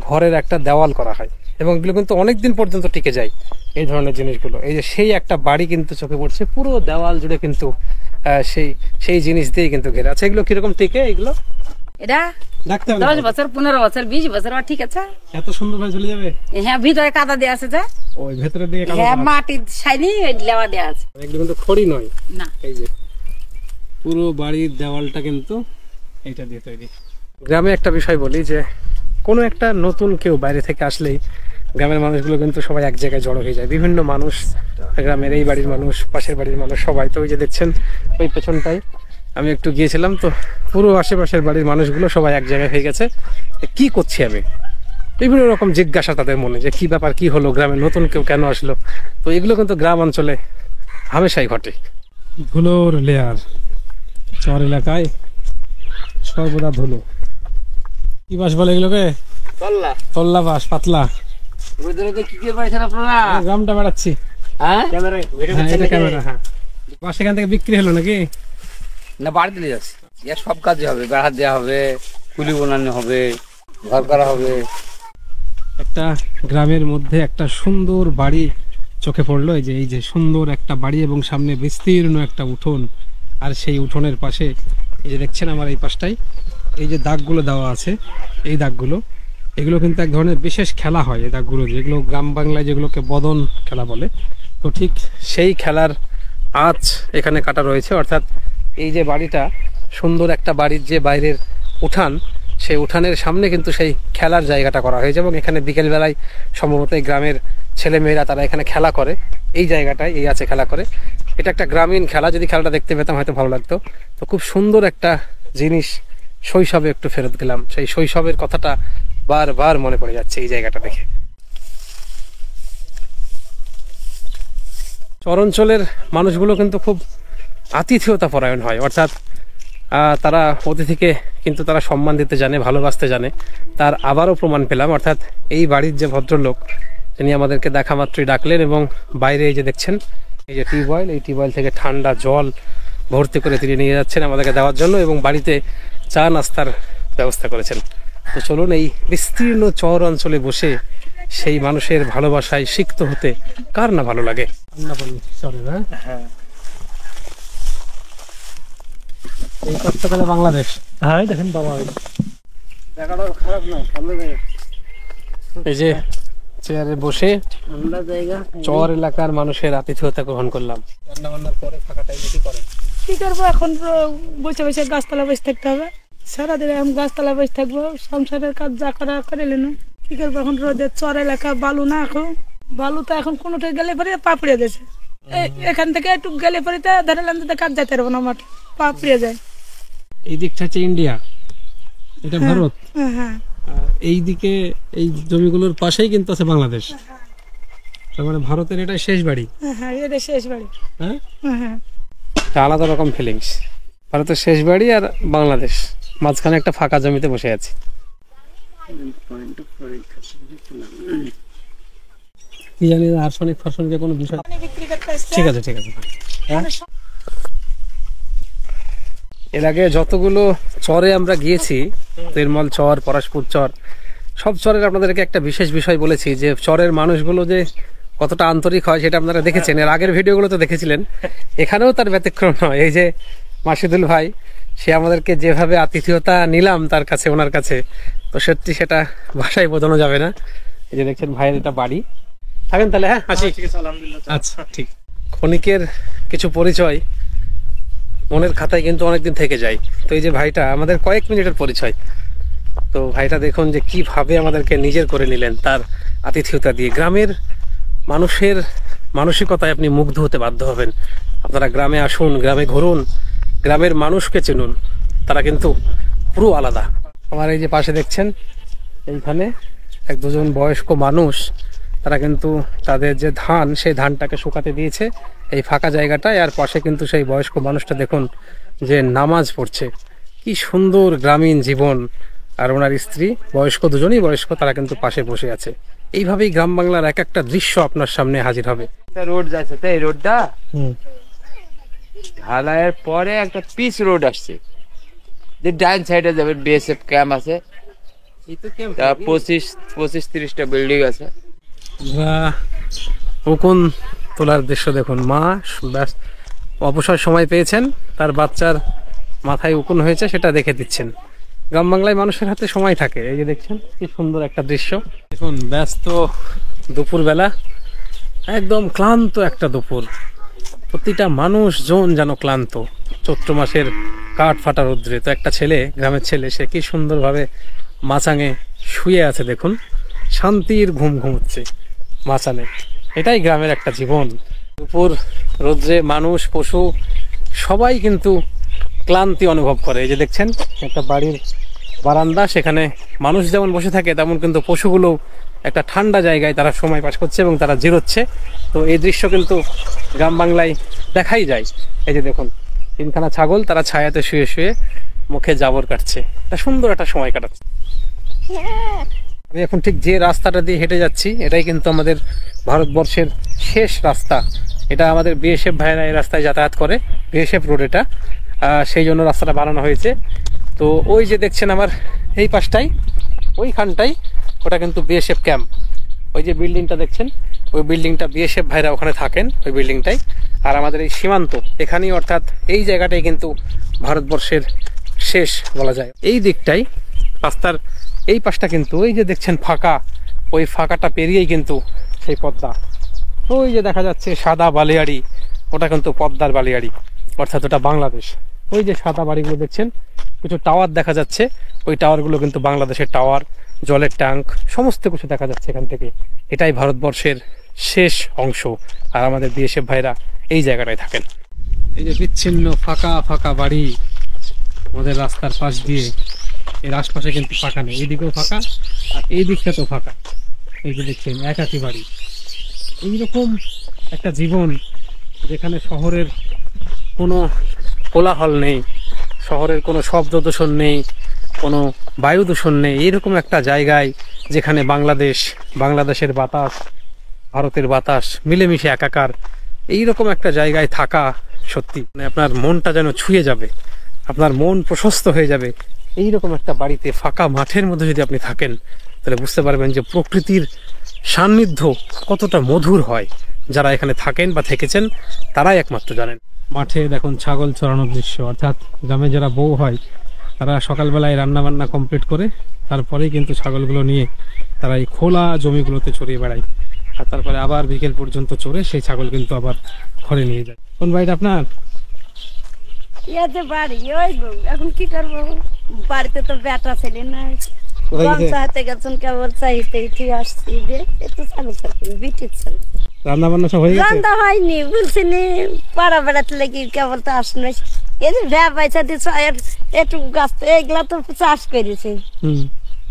ঘরের একটা দেওয়াল করা হয়, এবং এগুলো কিন্তু অনেকদিন পর্যন্ত টিকে যায় এই ধরনের জিনিসগুলো। এই যে সেই একটা বাড়ি কিন্তু চোখে পড়ছে, পুরো দেওয়াল জুড়ে কিন্তু সেই জিনিস দিয়ে কিন্তু ঘেরা আছে। এগুলো কিরকম টিকে? এগুলো এটা রাখতে হবে 10 বছর 15 বছর 20 বছর ঠিক আছে। এত সুন্দর ভাবে চলে যাবে? হ্যাঁ, ভিতরে কাদা দেওয়া আছে, যে ওই ভেতরে দিয়ে হ্যাঁ মাটি ছাইনি লেওয়া দেওয়া আছে। এগুলো কিন্তু খড়ি নয়, না, এই যে পুরো বাড়ির দেওয়ালটা কিন্তু এইটা দিয়ে তৈরি। গ্রামে একটা বিষয় বলি, যে কোনো একটা নতুন কেউ বাইরে থেকে আসলেই গ্রামের মানুষগুলো কিন্তু সবাই এক জায়গায় জড়ো হয়ে যায়। বিভিন্ন মানুষ, গ্রামের এই বাড়ির মানুষ, পাশের বাড়ির মানুষ, সবাই। তো ওই যে দেখছেন ওই পেছনটাই আমি একটু গিয়েছিলাম, তো পুরো আশেপাশের বাড়ির মানুষগুলো সবাই এক জায়গায় হয়ে গেছে। কি করছি আমি, বিভিন্ন রকম জিজ্ঞাসা তাদের মনে, যে কি ব্যাপার, কি হলো, গ্রামে নতুন কেউ কেন আসলো। তো এগুলো কিন্তু গ্রাম অঞ্চলে হামেশাই ঘটে। ধুলোর লেয়ার, চর এলাকায় সর্বদা ধুলো। কি বাস বলে এগুলোকে? তল্লা বাস, পাতলা। কি করে পাইছেন আপনারা? গ্রামটা বেড়াচ্ছি। হ্যাঁ, এটা ক্যামেরা। হ্যাঁ, বাস এখান থেকে বিক্রি হলো নাকি? না, বাড়ি দিলে যাচ্ছে, এর সব কাজই হবে, বেড়া দেওয়া হবে, কুলি বানানো হবে, ঘর করা হবে। একটা গ্রামের মধ্যে একটা সুন্দর বাড়ি চোখে পড়লো। এই যে সুন্দর একটা বাড়ি, এবং সামনে বিস্তীর্ণ একটা উঠোন, আর সেই উঠোনের পাশে এই যে দেখছেন আমার এই পাশটাই এই যে দাগগুলো দেওয়া আছে, এই দাগগুলো, এগুলো কিন্তু এক ধরনের বিশেষ খেলা হয়। এই দাগগুলো, যেগুলো গ্রাম বাংলায় যেগুলোকে বদন খেলা বলে, তো ঠিক সেই খেলার আঁচ এখানে কাটা রয়েছে। অর্থাৎ এই যে বাড়িটা, সুন্দর একটা বাড়ির যে বাইরের উঠান, সেই উঠানের সামনে কিন্তু সেই খেলার জায়গাটা করা হয়েছে, এবং এখানে বিকেলবেলায় সম্ভবত এই গ্রামের ছেলেমেয়েরা তারা এখানে খেলা করে, এই জায়গাটায় এই আছে খেলা করে। এটা একটা গ্রামীণ খেলা, যদি খেলাটা দেখতে পেতাম হয়তো ভালো লাগতো। তো খুব সুন্দর একটা জিনিস, শৈশবে একটু ফেরত গেলাম, সেই শৈশবের কথাটা বারবার মনে পড়ে যাচ্ছে এই জায়গাটা দেখে। চরাঞ্চলের মানুষগুলো কিন্তু খুব আতিথেয়তা পরায়ণ হয়, অর্থাৎ তারা অতিথিকে কিন্তু তারা সম্মান দিতে জানে, ভালোবাসতে জানে। তার আবারও প্রমাণ পেলাম, অর্থাৎ এই বাড়ির যে ভদ্রলোক, তিনি আমাদেরকে দেখা মাত্রই ডাকলেন, এবং বাইরে এই যে দেখছেন এই যে টিউবওয়েল, এই টিউবওয়েল থেকে ঠান্ডা জল ভর্তি করে তিনি নিয়ে যাচ্ছেন আমাদেরকে দেওয়ার জন্য, এবং বাড়িতে চা নাস্তার ব্যবস্থা করেছেন। তো চলুন এই বিস্তীর্ণ চর অঞ্চলে বসে সেই মানুষের ভালোবাসায় সিক্ত হতে কার না ভালো লাগে। এই পাশটা তাহলে বাংলাদেশ। হ্যাঁ দেখেন বাবা, জায়গাটা খারাপ না, ভালো জায়গা, এই যে চেয়ারে বসে ঠান্ডা জায়গা। চর এলাকার মানুষের আতিথেয়তা গ্রহণ করলাম। রান্না বান্নার পরে ফাঁকা টাইমে কি করেন? কি করবো, এখন বসে বসে গাছতলা বসে থাকতে হবে, সারাদিন এখন গাছতলা বসে থাকবো, সংসারের কাজ যা করা করে নিল। কি করবো, এখন রোদের চর এলাকা, বালু না, এখন বালু তো এখন কোনোটাই গেলে পরে পাপড়িয়ে দিয়েছে। এখান থেকে একটু গেলে পরে ধরলাম কাজ যাইতে পারবো না, আমার পাপড়িয়ে যায়। এই দিকটা হচ্ছে ইন্ডিয়া, এটা ভারত। হ্যাঁ, এই দিকে এই জমিগুলোর পাশেই কিন্তু আছে বাংলাদেশ। তার মানে ভারতের এটা শেষ বাড়ি। হ্যাঁ, এটা শেষ বাড়ি। হ্যাঁ, হ্যাঁ, এটা আলাদা রকম ফিলিংস। ভারতের শেষ বাড়ি আর বাংলাদেশ, মাঝখানে একটা ফাঁকা জমিতে বসে আছি। কি জানি আর্সেনিক ফার্সেনিকের কোনো বিষয়। ঠিক আছে, ঠিক আছে। এর আগে যতগুলো চরে আমরা গিয়েছি, নির্মল চর, পরাশপুর চর, সব চরের আপনাদেরকে একটা বিশেষ বিষয় বলেছি যে চরের মানুষগুলো যে কতটা আন্তরিক হয় সেটা আপনারা দেখেছেন, এর আগের ভিডিওগুলো তো দেখেছিলেন। এখানেও তার ব্যতিক্রম নয়। এই যে মাসুদুল ভাই, সে আমাদেরকে যেভাবে আতিথেয়তা নিলাম তার কাছে, ওনার কাছে, তো সত্যি সেটা ভাষায় বোঝানো যাবে না। এই যে দেখছেন ভাইয়ের এটা বাড়ি। থাকেন তাহলে, হ্যাঁ আসি। আচ্ছা ঠিক। ক্ষণিকের কিছু পরিচয় মনের খাতায় কিন্তু অনেকদিন থেকে যায়। তো এই যে ভাইটা আমাদের কয়েক মিনিটের পরিচয়। তো ভাইটা দেখুন যে কিভাবে আমাদেরকে নিজের করে নিলেন তার আতিথেয়তা দিয়ে। গ্রামের মানুষের মানসিকতায় আপনি মুগ্ধ হতে বাধ্য হবেন। আপনারা গ্রামে আসুন, গ্রামে ঘুরুন, গ্রামের মানুষকে চিনুন, তারা কিন্তু পুরো আলাদা। আমার এই যে পাশে দেখছেন এইখানে এক দুজন বয়স্ক মানুষ, তারা কিন্তু তাদের যে ধান সেই ধানটাকে শুকাতে দিয়েছে এই ফাঁকা জায়গাটায়। আর পাশে কিন্তু সেই বয়স্ক মানুষটা দেখুন যে নামাজ পড়ছে। কি সুন্দর গ্রামীণ জীবন। আর ওনার স্ত্রী বয়স্ক, দুজনেই বয়স্ক, তারা কিন্তু পাশে বসে আছে। এইভাবেই গ্রাম বাংলার এক একটা দৃশ্য আপনার সামনে হাজির হবে। রোড যাচ্ছে তো, এই রোডটা ঢালাইয়ের পরে একটা পিচ রোড আসছে, যে ডাইন সাইডে যাবে বিএসএফ ক্যাম্প আছে, 25-30টা বিল্ডিং আছে। উকুন তোলার দৃশ্য দেখুন। মা ব্যাস অবসর সময় পেয়েছেন, তার বাচ্চার মাথায় উকুন হয়েছে সেটা দেখে দিচ্ছেন। গ্রাম বাংলায় মানুষের হাতে সময় থাকে। এই যে দেখছেন কি সুন্দর একটা দৃশ্য। দেখুন ব্যস্ত দুপুরবেলা, একদম ক্লান্ত একটা দুপুর। প্রতিটা মানুষজন যেন ক্লান্ত। চৈত্র মাসের কাঠ ফাটা রৌদ্রে। তো একটা ছেলে, গ্রামের ছেলে, সে কি সুন্দরভাবে মাচাঙে শুয়ে আছে দেখুন, শান্তির ঘুম ঘুমোচ্ছে মাচানে। এটাই গ্রামের একটা জীবন। দুপুর রৌদ্রে মানুষ, পশু সবাই কিন্তু ক্লান্তি অনুভব করে। এই যে দেখছেন একটা বাড়ির বারান্দা, সেখানে মানুষ যেমন বসে থাকে তেমন কিন্তু পশুগুলো একটা ঠান্ডা জায়গায় তারা সময় পাস করছে এবং তারা জিরোচ্ছে। তো এই দৃশ্য কিন্তু গ্রাম বাংলায় দেখাই যায়। এই যে দেখুন 3খানা ছাগল, তারা ছায়াতে শুয়ে শুয়ে মুখে জাবর কাটছে, একটা সুন্দর একটা সময় কাটাচ্ছে। আমি এখন ঠিক যে রাস্তাটা দিয়ে হেঁটে যাচ্ছি এটাই কিন্তু আমাদের ভারতবর্ষের শেষ রাস্তা। এটা আমাদের বিএসএফ ভাইরা এই রাস্তায় যাতায়াত করে, বিএসএফ রোড এটা, সেই জন্য রাস্তাটা বানানো হয়েছে। তো ওই যে দেখছেন আমার এই পাশটাই, ওইখানটাই, ওটা কিন্তু বিএসএফ ক্যাম্প। ওই যে বিল্ডিংটা দেখছেন, ওই বিল্ডিংটা বিএসএফ ভাইরা ওখানে থাকেন, ওই বিল্ডিংটাই। আর আমাদের এই সীমান্ত এখানেই, অর্থাৎ এই জায়গাটাই কিন্তু ভারতবর্ষের শেষ বলা যায়। এই দিকটাই রাস্তার এই পাশটা কিন্তু ওই যে দেখছেন ফাঁকা, ওই ফাঁকাটা পেরিয়েই কিন্তু সেই পদ্মা। ওই যে দেখা যাচ্ছে সাদা বালিয়াড়ি, ওটা কিন্তু পদ্মার বালিয়াড়ি, অর্থাৎ ওটা বাংলাদেশ। ওই যে সাদা বাড়িগুলো দেখছেন, কিছু টাওয়ার দেখা যাচ্ছে, ওই টাওয়ারগুলো কিন্তু বাংলাদেশের টাওয়ার, জলের ট্যাঙ্ক, সমস্ত কিছু দেখা যাচ্ছে এখান থেকে। এটাই ভারতবর্ষের শেষ অংশ। আর আমাদের বিএসএফ ভাইরা এই জায়গাটায় থাকেন। এই যে বিচ্ছিন্ন ফাঁকা ফাঁকা বাড়ি আমাদের রাস্তার পাশ দিয়ে, এর আশপাশে কিন্তু ফাঁকা নেই। এইদিকেও ফাঁকা আর এই দিকটা তো ফাঁকা। এই যে দেখছেন একাকি বাড়ি। এইরকম একটা জীবন যেখানে শহরের কোনো কোলাহল নেই, শহরের কোনো শব্দ দূষণ নেই, কোনো বায়ু দূষণ নেই। এইরকম একটা জায়গায় যেখানে বাংলাদেশের বাতাস, ভারতের বাতাস মিলেমিশে একাকার, এইরকম একটা জায়গায় থাকা সত্যি মানে আপনার মনটা যেন ছুঁয়ে যাবে, আপনার মন প্রশস্ত হয়ে যাবে। এইরকম একটা বাড়িতে, ফাঁকা মাঠের মধ্যে যদি আপনি থাকেন, তাহলে বুঝতে পারবেন যে প্রকৃতির সান্নিধ্য কতটা মধুর হয়। যারা এখানে থাকেন বা থেকেছেন তারাই একমাত্র জানেন। মাঠে দেখুন ছাগল চড়ানোর দৃশ্য, অর্থাৎ গ্রামে যারা বউ হয় তারা সকালবেলায় রান্না বান্না কমপ্লিট করে তারপরেই কিন্তু ছাগলগুলো নিয়ে তারা এই খোলা জমিগুলোতে চড়িয়ে বেড়ায়। আর তারপরে আবার বিকেল পর্যন্ত চড়ে সেই ছাগল কিন্তু আবার ঘরে নিয়ে যায়। কোন বাড়িটা আপনার? বাড়ি ওই এখন কি করবো, বাড়িতে তো বেটা ছেলে নাই, গেছেন কেবল চাইতে আসছি যে একটু ছাগল ছাগল বিটির ছাগল। রান্না বান্না সব হয়ে গেছে? রান্না হয়নি, বলছিনি পাড়া বেড়াতে লেগে কেবল তো আসলে এই যে ভ্যা পয়সা দিয়ে একটু গাছ এগুলা তো চাষ করেছে,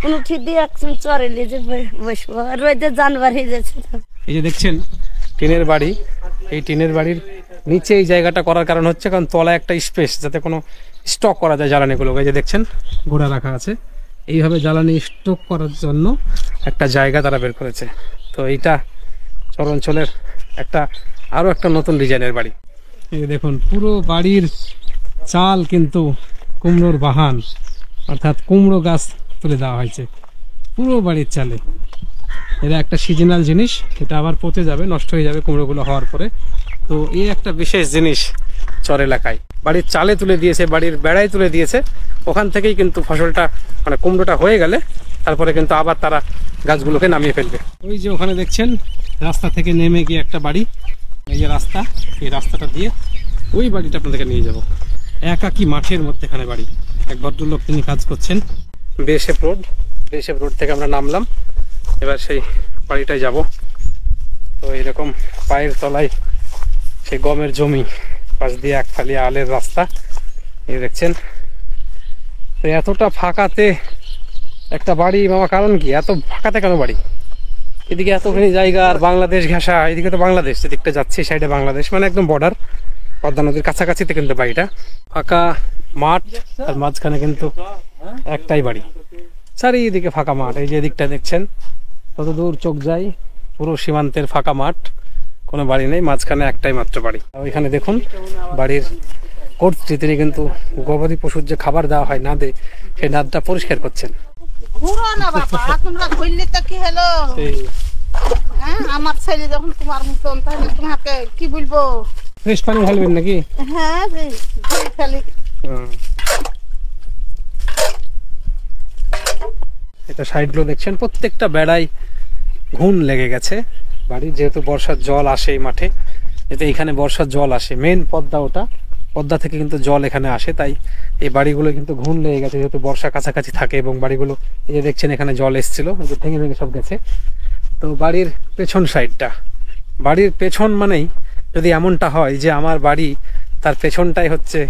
কোনো ঠিক দিয়ে একদম চরে লিজে বসবো, রোদে জানবার হয়ে যাচ্ছে। এই যে দেখছেন টিনের বাড়ি, এই টিনের বাড়ির নিচে এই জায়গাটা করার কারণ হচ্ছে কারণ তলায় একটা স্পেস যাতে কোনো স্টক করা যায় জ্বালানিগুলো। এই যে দেখছেন ঘোড়া রাখা আছে, এইভাবে জ্বালানি স্টক করার জন্য একটা জায়গা তারা বের করেছে। তো এইটা চর অঞ্চলের আরো একটা নতুন ডিজাইনের বাড়ি। এই দেখুন পুরো বাড়ির চাল কিন্তু কুমড়োর বাহান, অর্থাৎ কুমড়ো গাছ তুলে দেওয়া হয়েছে। পুরো বাড়ির চালে। এটা একটা সিজনাল জিনিস, এটা আবার পচে যাবে, নষ্ট হয়ে যাবে কুমড়োগুলো হওয়ার পরে। তো এই একটা বিশেষ জিনিস চর এলাকায় বাড়ির চালে তুলে দিয়েছে, বাড়ির বেড়ায় তুলে দিয়েছে। ওখান থেকেই কিন্তু ফসলটা মানে কুমড়োটা হয়ে গেলে তারপরে কিন্তু আবার তারা গাছগুলোকে নামিয়ে ফেলবে। ওই যে ওখানে দেখছেন রাস্তা থেকে নেমে গিয়ে একটা বাড়ি, এই যে রাস্তা, এই রাস্তাটা দিয়ে ওই বাড়িটা আপনাদেরকে নিয়ে যাব। একাকি মাঠের মধ্যেখানে বাড়ি। এক ভদ্রলোক তিনি কাজ করছেন। বেশেপ রোড থেকে আমরা নামলাম, এবার সেই বাড়িটায় যাব। তো এরকম পায়ের তলায় সেই গমের জমি, পাশ দিয়ে এক ফালি আলের রাস্তা, এই দেখছেন। তো এতটা ফাঁকাতে একটা বাড়ি মামা, কারণ কি এত ফাঁকাতে কেন বাড়ি? এদিকে এতখানি জায়গা আর বাংলাদেশ ঘেঁষা, এদিকে তো বাংলাদেশ, যেদিকটা যাচ্ছে সাইডে বাংলাদেশ, মানে একদম বর্ডার, পদ্মা নদীর কাছাকাছিতে কিন্তু বাড়িটা। ফাঁকা মাঠ আর মাঝখানে কিন্তু একটাই বাড়ি, চারিদিকে ফাঁকা মাঠ। এই যে এদিকটা দেখছেন, কত দূর চোখ যায়, পুরো সীমান্তের ফাঁকা মাঠ, কোনো বাড়ি নেই, মাঝখানে একটাই মাত্র বাড়ি। ওইখানে দেখুন বাড়ির কর্ত্রী, তিনি কিন্তু গবাদি পশুর যে খাবার দেওয়া হয় নাদে, সেই নাদটা পরিষ্কার করছেন। ঘুরো না বাবা, তোমরা ঘুরলে তো কি হলো? হ্যাঁ, আমার ছেলে যখন তোমার মতন, তাহলে তোমাকে কি বলবো? ফ্রেশ পানি ঢালবেন নাকি? হ্যাঁ, খালি এটা সাইডগুলো দেখছেন, প্রত্যেকটা বেড়ায় ঘুন লেগে গেছে বাড়ি, যেহেতু বর্ষার জল আসে এই মাঠে, যেহেতু এখানে বর্ষার জল আসে, মেন পদ্মা, ওটা পদ্মা থেকে কিন্তু জল এখানে আসে, তাই এই বাড়িগুলো কিন্তু ঘুন লেগে গেছে, যেহেতু বর্ষা কাছাকাছি থাকে। এবং বাড়িগুলো এই যে দেখছেন এখানে জল এসেছিল, ভেঙে ভেঙে সব গেছে। তো বাড়ির পেছন সাইডটা, বাড়ির পেছন মানেই যদি এমনটা হয় যে আমার বাড়ি, তার পেছনটাই হচ্ছে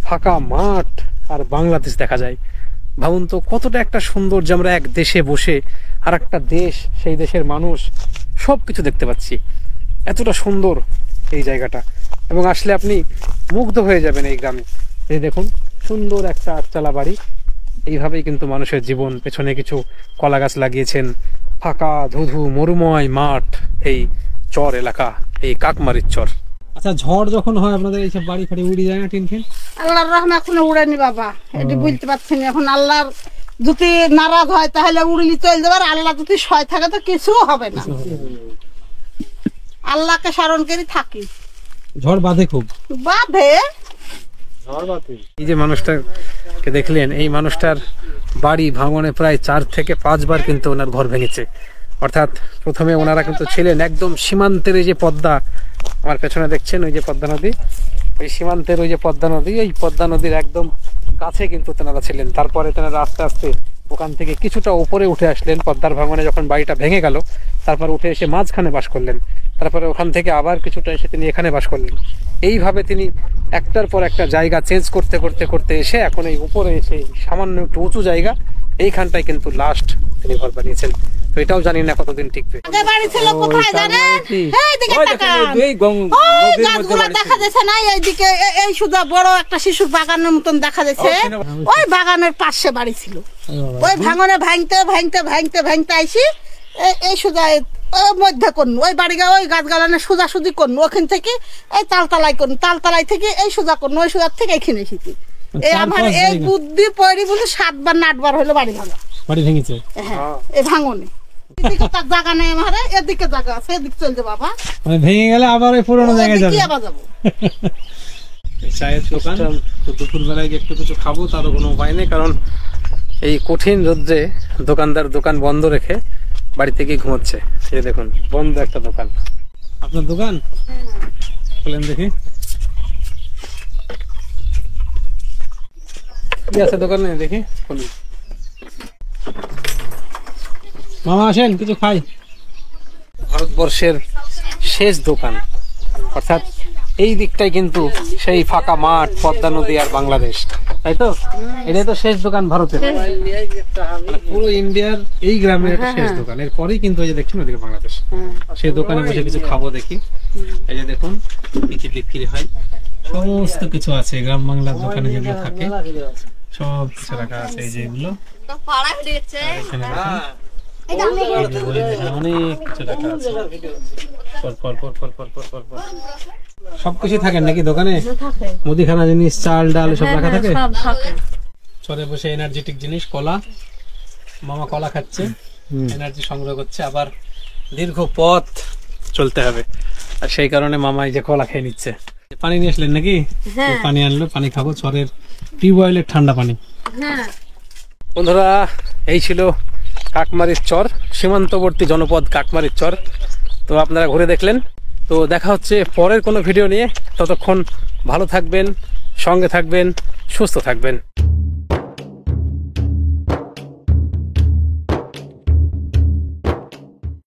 ফাঁকা মাঠ আর বাংলাদেশ দেখা যায়, ভাবুন তো কতটা একটা সুন্দর, যে আমরা এক দেশে বসে আর একটা দেশ, সেই দেশের মানুষ, সব কিছু দেখতে পাচ্ছি। এতটা সুন্দর এই জায়গাটা, এবং আসলে আপনি মুগ্ধ হয়ে যাবেন এই গ্রামে। এই দেখুন সুন্দর একটা আটচালা বাড়ি, এইভাবেই কিন্তু মানুষের জীবন। পেছনে কিছু কলা গাছ লাগিয়েছেন, ফাঁকা ধুধু মরুময় মাঠ, এই চর এলাকা, এই কাকমারির চর। আচ্ছা, ঝড় যখন হয় আপনাদের এইসব বাড়ি ফাড়ি উড়ে যায় না, টিন ফিন? আল্লাহর রহমে এখনো উড়েনি বাবা, এটি বুঝতে পারছি না। এখন আল্লাহর যদি নারাজ হয় তাহলে উড়লি চলে যাবে, আর আল্লাহ যদি সয় থাকে তো কিছু হবে না। আল্লাহকে স্মরণ করে থাকি। ঝড় বাঁধে খুব, বাঁধে। এই যে মানুষটাকে দেখলেন, এই মানুষটার বাড়ি ভাঙনে প্রায় 4 থেকে 5 বার কিন্তু ওনার ঘর ভেঙেছে। অর্থাৎ প্রথমে ওনারা কিন্তু ছিলেন একদম সীমান্তের, এই যে পদ্মা আমার পেছনে দেখছেন, ওই যে পদ্মা নদী, ওই সীমান্তের ওই যে পদ্মা নদী, এই পদ্মা নদীর একদম কাছে কিন্তু তেনারা ছিলেন। তারপরে তেনারা আস্তে আস্তে ওখান থেকে কিছুটা উপরে উঠে আসলেন। পদ্মার ভাঙনে যখন বাড়িটা ভেঙে গেল, তারপর উঠে এসে মাঝখানে বাস করলেন। তারপরে ওখান থেকে আবার কিছুটা এসে তিনি এখানে বাস করলেন। এইভাবে তিনি একটার পর একটা জায়গা চেঞ্জ করতে করতে করতে এসে এখন এই উপরে এসে সামান্য একটু উঁচু জায়গা, এইখানটায় কিন্তু লাস্ট তিনি ঘর বানিয়েছেন। তো এটাও জানি না কতদিন টিকবে। বাড়ি ছিল কোথায় জানেন? এইদিকে তাকান, ওই গাছগুলো দেখা যাচ্ছে না? এইদিকে এই সুদা বড় একটা শিশুর বাগানের মতন দেখা যাচ্ছে, ওই বাগানের পাশে বাড়ি ছিল। ওই ভাঙনে ভাঙতে ভাঙতে ভাঙতে ভাঙতে আইসি এই সুদা মধ্যে করুন, ওই বাড়িগা ওই গাছ গালানে সোজাসুজি করুন, ওখান থেকে এই তালতলায় করুন, তালতলায় থেকে এই সোজা করুন, ওই সোজার থেকে এখানে এসেছি। এই আমার এই বুদ্ধি পড়ি বলে 7 বার না 8 বার হলো বাড়ি ভাঙা, বাড়ি ভেঙেছে। হ্যাঁ, এই ভাঙনে এদিকে তার জায়গা নেই, আমার এদিকে জায়গা আছে, এদিকে চলছে বাবা। মানে ভেঙে গেলে আবার ওই পুরোনো জায়গায় যাবে। কি আবার যাবো? চায়ের দোকান, তো দুপুর বেলায় একটু কিছু খাবো, তারও কোনো উপায় নেই, কারণ এই কঠিন রোদ্রে দোকানদার দোকান বন্ধ রেখে বাড়িতে গিয়ে ঘুমোচ্ছে। সে দেখুন বন্ধ একটা দোকান। আপনার দোকান বলেন দেখি কি আছে দোকানে, দেখি খুলুন। মামা আসেন কিছু খাই। ভারতবর্ষের শেষ দোকান, অর্থাৎ এই দিকটাই কিন্তু সেই ফাঁকা মাঠ, পদ্মা নদী আর বাংলাদেশ, তাই তো? এটাই তো শেষ দোকান ভারতের, পুরো ইন্ডিয়ার এই গ্রামের একটা শেষ দোকান। এরপরেই কিন্তু এই যে দেখছেন ওদিকে বাংলাদেশ। সেই দোকানে বসে কিছু খাবো দেখি। এই যে দেখুন কি কি বিক্রি হয়, সমস্ত কিছু আছে। গ্রাম বাংলার দোকানে যেগুলো থাকে সব কিছু রাখা আছে। এই যে এগুলো অনেক কিছু রাখা আছে। সবকিছু থাকে নাকি দোকানে? মুদিখানা জিনিস, চাল ডাল সব রাখা থাকে। চলে বসে এনার্জেটিক জিনিস, কলা, মামা কলা খাচ্ছে, এনার্জি সংগ্রহ করছে, আবার দীর্ঘ পথ চলতে হবে, আর সেই কারণে মামা এই যে কলা খেয়ে নিচ্ছে। পানি নিয়ে আসলেন নাকি? পানি আনলো, পানি খাবো, চরের টিউবওয়েলের ঠান্ডা পানি। বন্ধুরা, এই ছিল কাকমারির চর, সীমান্তবর্তী জনপদ কাকমারির চর। তো আপনারা ঘুরে দেখলেন। তো দেখা হচ্ছে পরের কোনো ভিডিও নিয়ে। ততক্ষণ ভালো থাকবেন, সঙ্গে থাকবেন, সুস্থ থাকবেন।